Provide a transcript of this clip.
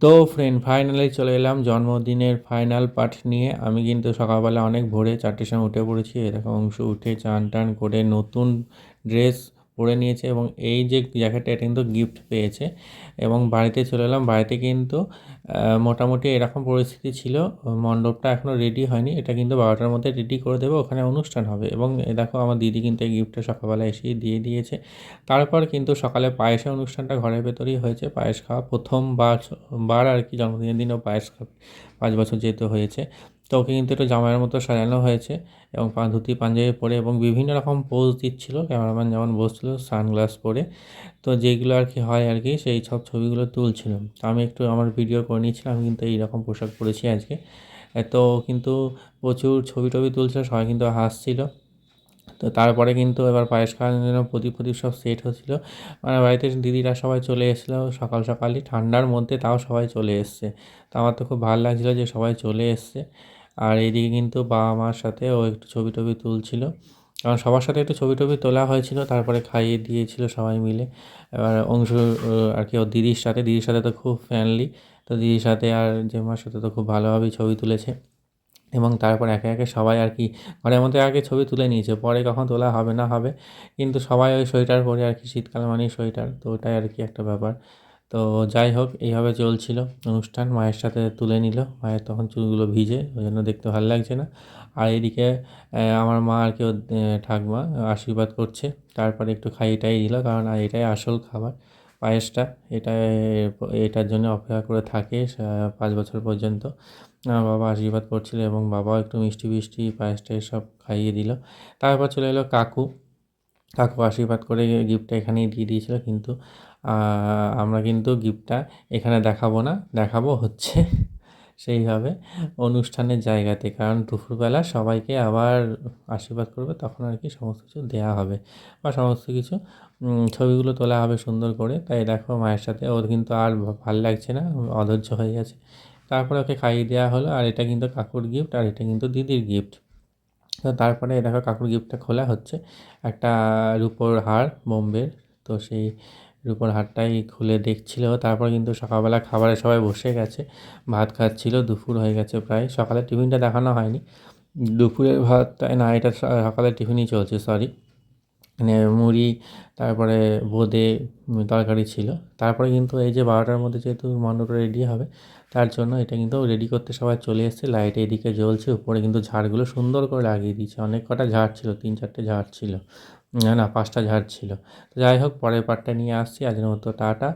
তো friend finally চলে এলাম জন্মদিনের ফাইনাল পার্ট নিয়ে। আমি কিন্তু সকালবেলা অনেক ভোরে 4টের সময় উঠে পড়েছি। এরকম অংশ উঠে চান টান করে নতুন ড্রেস পরে নিয়েছে এবং এই যে জ্যাকেটটা এটা কিন্তু গিফট পেয়েছে। এবং বাড়িতে চলে এলাম। বাড়িতে কিন্তু মোটামুটি এরকম পরিস্থিতি ছিল, মণ্ডপটা এখনও রেডি হয়নি। এটা কিন্তু 12টার মধ্যে রেডি করে দেবো, ওখানে অনুষ্ঠান হবে। এবং দেখো আমার দিদি কিন্তু এই গিফটটা সকালবেলা এসেই দিয়ে দিয়েছে। তারপর কিন্তু সকালে পায়েসের অনুষ্ঠানটা ঘরের ভেতরেই হয়েছে। পায়েস খাওয়া প্রথমবার আর কি, জন্মদিনের দিনও পায়েস খাবে, 5 বছর যেহেতু হয়েছে। তো ওকে কিন্তু একটু জামাইয়ের মতো সাজানো হয়েছে এবং ধুতি পাঞ্জাবি পরে এবং বিভিন্ন রকম পোজ দিচ্ছিল, ক্যামেরাম্যান যেমন বসছিল সানগ্লাস পরে। তো যেগুলো আর কি হয় আর কি, সেই সব ছবিগুলো তুলছিল। তো আমি একটু আমার ভিডিও করে নিয়েছিলাম। আমি কিন্তু এইরকম পোশাক পরেছি আজকে। তো কিন্তু প্রচুর ছবি টবি তুলছিল, সবাই কিন্তু হাসছিল। তো তারপরে কিন্তু এবার পায়েস খাওয়ানোর জন্য প্রদীপ ফদীপ সব সেট হচ্ছিল। মানে বাড়িতে দিদিরা সবাই চলে এসেছিলো সকাল সকালই, ঠান্ডার মধ্যে তাও সবাই চলে এসছে। তো আমার তো খুব ভালো লাগছিলো যে সবাই চলে এসছে। আর এইদিকে কিন্তু বাবা মার সাথে ও একটু ছবি টবি তুলছিল, কারণ সবার সাথে একটু ছবি টবি তোলা হয়েছিল। তারপরে খাইয়ে দিয়েছিল সবাই মিলে। এবার অংশু আর কি ওর দিদির সাথে তো খুব ফ্রেন্ডলি। তো দিদির সাথে আর জেম্মার সাথে তো খুব ভালোভাবেই ছবি তুলেছে। এবং তারপর একে একে সবাই আর কি ঘরের মধ্যে আগে ছবি তুলে নিয়েছে, পরে কখন তোলা হবে না হবে। কিন্তু সবাই ওই সোয়েটার পরে আর কি, শীতকাল মানেই সোয়েটার, তো ওটাই আর কি একটা ব্যাপার। তো যাই হোক, এইভাবে চলছিল অনুষ্ঠান। মায়ের সাথে তুলে নিল, মায়ের তখন চুলগুলো ভিজে, ওই জন্য দেখতে ভালো লাগছে না। আর এদিকে আমার মা আর কি ওর ঠাকমা আশীর্বাদ করছে। তারপরে একটু খাইয়ে টাইয়ে দিল, কারণ এটাই আসল খাবার, পায়েসটা। এটা এটার জন্য অপেক্ষা করে থাকে 5 বছর পর্যন্ত। আমার বাবা আশীর্বাদ করছিল এবং বাবাও একটু মিষ্টি ফিষ্টি পায়েস টায়েস সব খাইয়ে দিল। তারপর চলে এলো কাকু। কাকু আশীর্বাদ করে গিফটটা এখানেই দিয়ে দিয়েছিল, কিন্তু আমরা কিন্তু গিফটটা এখানে দেখাবো না, দেখাবো হচ্ছে সেইভাবে অনুষ্ঠানের জায়গাতে। কারণ দুপুরবেলা সবাইকে আবার আশীর্বাদ করবে, তখন আর কি সমস্ত কিছু দেওয়া হবে বা সমস্ত কিছু ছবিগুলো তোলা হবে সুন্দর করে। তাই দেখো মায়ের সাথে ওর কিন্তু আর ভাল লাগছে না, অধৈর্য হয়ে গেছে। তারপরে ওকে খাইয়ে দেওয়া হলো। আর এটা কিন্তু কাকুর গিফট আর এটা কিন্তু দিদির গিফট। তো তারপরে দেখো কাকুর গিফটটা খোলা হচ্ছে, একটা রূপোর হার বোম্বের। তো সেই রূপোর হারটাই খুলে দেখছিল। তারপর কিন্তু সকালবেলা খাবারে সবাই বসে গেছে, ভাত খাচ্ছিল। দুপুর হয়ে গেছে প্রায়, সকালে টিফিনটা দেখানো হয়নি। দুপুরের ভাতটা না, এটা সকালের টিফিনই চলছে, সরি। মানে মুড়ি, তারপরে বোঁদে, তরকারি ছিল। তারপরে কিন্তু এই যে 12টার মধ্যে যেহেতু মণ্ডপটা রেডি হবে, তার জন্য এটা কিন্তু রেডি করতে সবাই চলে এসেছে। লাইট এদিকে জ্বলছে, উপরে কিন্তু ঝাড়গুলো সুন্দর করে লাগিয়ে দিয়েছে। অনেক কটা ঝাড় ছিল, 3-4টে ঝাড় ছিল, না না 5টা ঝাড় ছিল। তো যাই হোক, পরের পার্টটা নিয়ে আসছি। আজকের মতো টাটা।